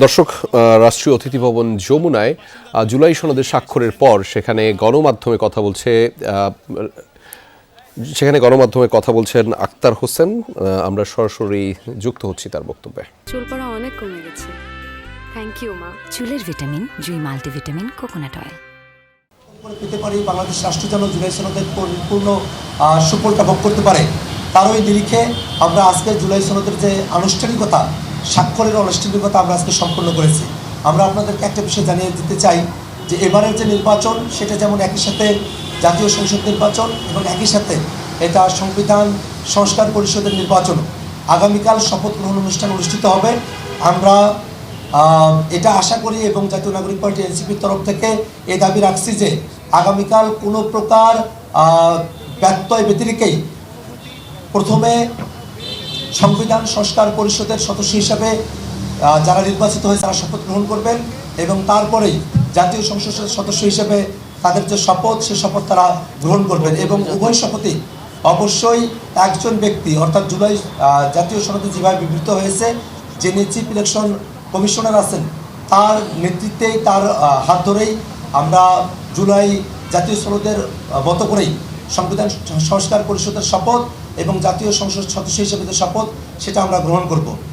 দর্শক, রাষ্ট্রীয় অতিথি ভবন যমুনায় জুলাই সনদের স্বাক্ষরের পর সেখানে গণমাধ্যমে কথা বলছেন আক্তার হোসেন। আমরা সরাসরি যুক্ত হচ্ছি তার বক্তব্যে। চুল পড়া অনেক কমে গেছে, থ্যাংক ইউ মা। চুলের ভিটামিন জুই মাল্টিভিটামিন কোকোনাট অয়েল পেতে পারি, বাংলাদেশ রাষ্ট্র যেন জুলাই সনদের পূর্ণ সুফলটা ভোগ করতে পারে, তারই নিরিখে আমরা আজকে জুলাই সনদের যে আনুষ্ঠানিকতা, স্বাক্ষরের আনুষ্ঠানিকতা আমরা আজকে সম্পন্ন করেছি। আমরা আপনাদেরকে একটা বিষয় জানিয়ে দিতে চাই যে এবারের যে নির্বাচন, সেটা যেমন একই সাথে জাতীয় সংসদ নির্বাচন এবং একই সাথে এটা সংবিধান সংস্কার পরিষদের নির্বাচন। আগামীকাল শপথ গ্রহণ অনুষ্ঠান অনুষ্ঠিত হবে। আমরা এটা আশা করি এবং জাতীয় নাগরিক পার্টি এনসিপির তরফ থেকে এই দাবি রাখছি যে আগামীকাল কোনো প্রকার ব্যত্যয় ব্যতিরেকেই প্রথমে সংবিধান সংস্কার পরিষদের সদস্য হিসাবে যারা নির্বাচিত হয়ে তারা শপথ গ্রহণ করবেন এবং তারপরেই জাতীয় সংসদের সদস্য হিসেবে তাদের যে শপথ, সে শপথ তারা গ্রহণ করবেন এবং উভয় শপথই অবশ্যই একজন ব্যক্তি, অর্থাৎ জুলাই জাতীয় সনদে যেভাবে বিবৃত হয়েছে, যিনি চিফ ইলেকশন কমিশনার আছেন, তার নেতৃত্বেই, তার হাত ধরেই আমরা জুলাই জাতীয় সনদের মতো করেই সংবিধান সংস্কার পরিষদের শপথ এবং জাতীয় সংসদ সদস্য হিসেবে যে শপথ, সেটা আমরা গ্রহণ করব।